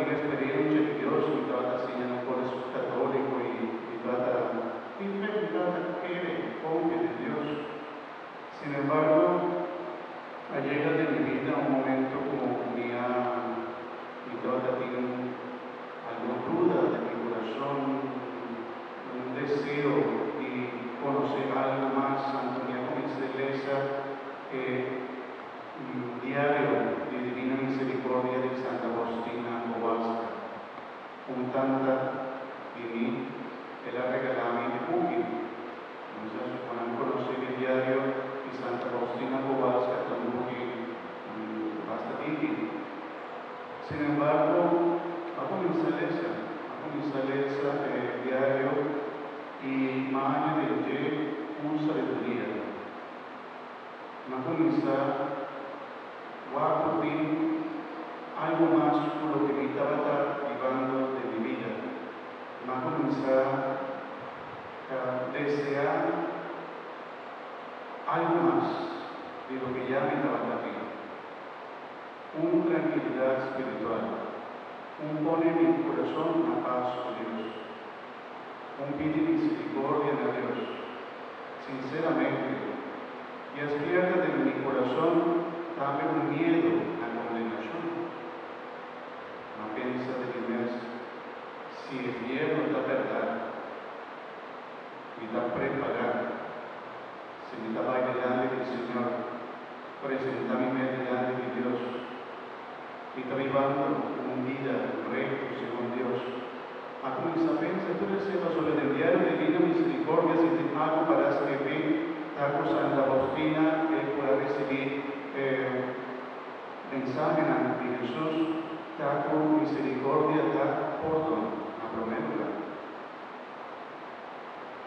una esperienza di Dio, mi trata segnano un cuore cattolico e mi trata quiere, confía en Dios. Sin embargo, ha llegado en mi vida un momento como mi trata tiene alguna duda de mi corazón, un deseo de conocer algo más. Antonia comencé a leer diario de Divina Misericordia de Santa Faustina Kowalska. Un tanta de mí, él ha regalado mi buque. Entonces, cuando conocí el diario de Santa Faustina Kowalska, un buque bastante difícil. Sin embargo, a comenzar a leer el diario y mañana de un sabiduría. A comenzar a pedir algo más por lo que me estaba llevando de mi vida. A comenzar a desear algo más de lo que ya me estaba pidiendo. Una tranquilidad espiritual, un poner mi corazón a paz con Dios, un pedir misericordia a Dios, sinceramente, y despierta de mi corazón también un miedo a la condenación. No piensa de que si el miedo es la verdad, me está preparado, si me está delante del Señor, presentarme delante de Dios, y está viviendo una vida recta según Dios. A comenzar a pensar, tú recibas sobre el diario de Divina Misericordia, si te hago para escribir, Taco Santa Faustina, que pueda recibir mensaje de Jesús, Taco Misericordia, da perdón, a prometerla.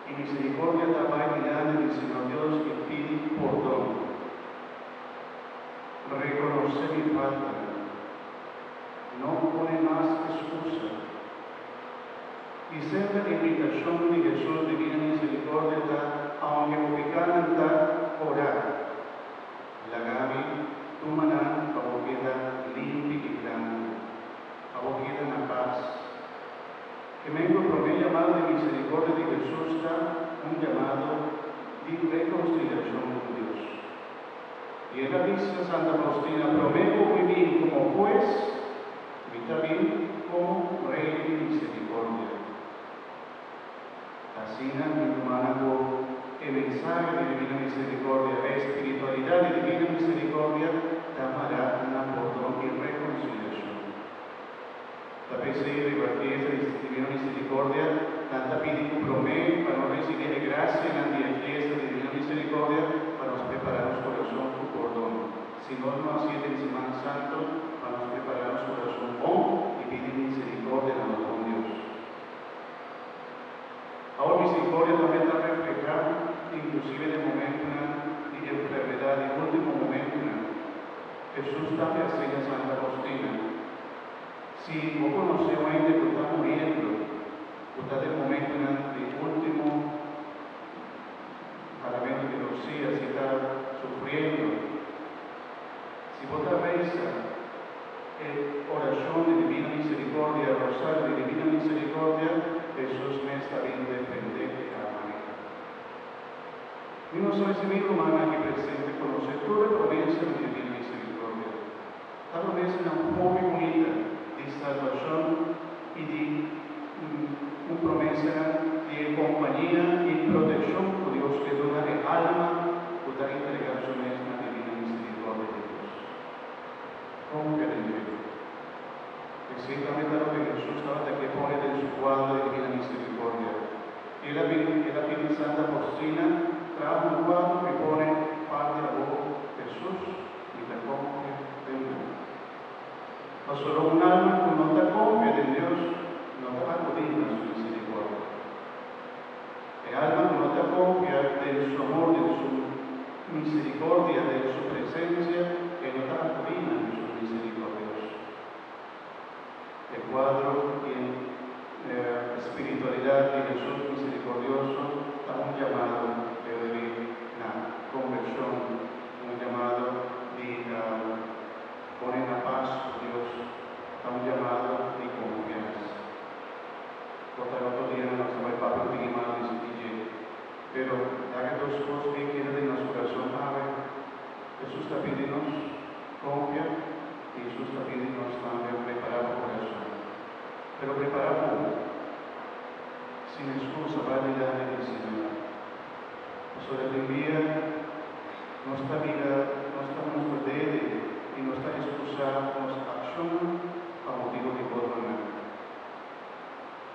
Y misericordia da vainidad del Señor Dios que pide perdón. Reconocer mi falta, no pone más excusa. Y ser la invitación de Jesús, Divina Misericordia, aunque ubicaran orar. La Gaby, tu maná, abogada limpia y blanca, abogada en la paz. Que vengo por el llamado de misericordia de Jesús, está un llamado de reconciliación con Dios. Y en la vista Santa Faustina, prometo vivir como juez, y también como rey de misericordia. Así, mi hermano, el mensaje de Divina Misericordia, la espiritualidad de Divina Misericordia, llamará una perdón y reconciliación. La vez de la fiesta de Divina Misericordia, tanta pide comprometo para no recibir gracia en la fiesta de Divina Misericordia, para nos preparar nuestro corazón por perdón. Si no así en Semana Santo, para nos preparar nuestro corazón bon y pedir misericordia a los con Dios. Ahora misericordia también está reflejada, inclusive en el momento de enfermedad, en el último momento. Jesús también enseña a Santa Faustina. Si vos conocés a gente que está muriendo, que está en el momento de último paramento de los días, si está sufriendo, si vos te rezas oración de Divina Misericordia, rosario de Divina Misericordia, Jesús me está bien defender de cada manera. Y no soy ese mismo hermano aquí presente, conocer toda la promesa de Divina Misericordia. La promesa es una muy bonita de salvación y de una promesa de compañía y protección por Dios que dona el alma, para entregar su misma Divina Misericordia de Dios. Confía en Dios. Exactamente lo que Jesús estaba que pone en su cuadro de Divina Misericordia. Y la Virgen Santa Faustina trajo un cuadro que pone Padre a vos, Jesús, y te confía en Dios. No solo un alma que no te confía en Dios, no te va a acudir a su misericordia. El alma que no te confía de su amor, de su misericordia, de su presencia, que no te va a acudir a su misericordia. El cuadro en espiritualidad de Jesús misericordioso está un llamado de la conversión, un llamado de poner la paz con Dios, está un llamado de Nuestra vida, nuestro deber y nuestra excusa, nuestra acción a motivo de gobierno.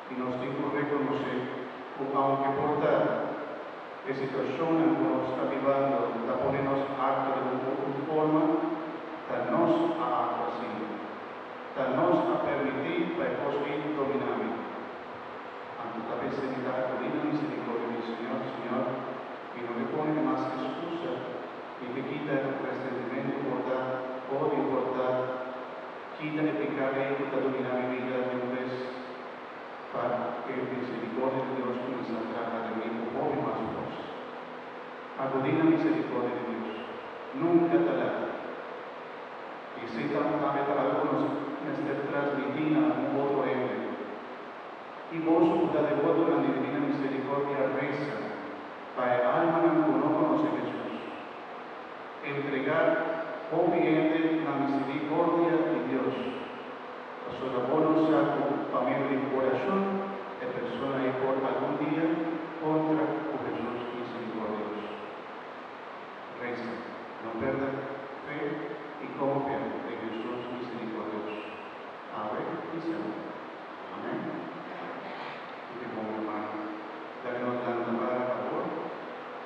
Y nos tengo que reconocer, aunque por la situación en que nos está vivendo, la ponemos harta de una forma, que nos ha crecido, que nos ha permitido para conseguir dominar. Ante la pesenidad de la misericordia del Señor, y no le pone más excusa, y que quita el resentimiento por odio por quita el pecado y quita dominar mi vida de una vez, para que la misericordia de Dios comience a tratar de mí como más voz. Acudí la misericordia de Dios, nunca te la. Y si también para algunos me esté transmitiendo a un otro ente. Y vos, puta devoto, la divina misericordia reza, para el alma que no conoce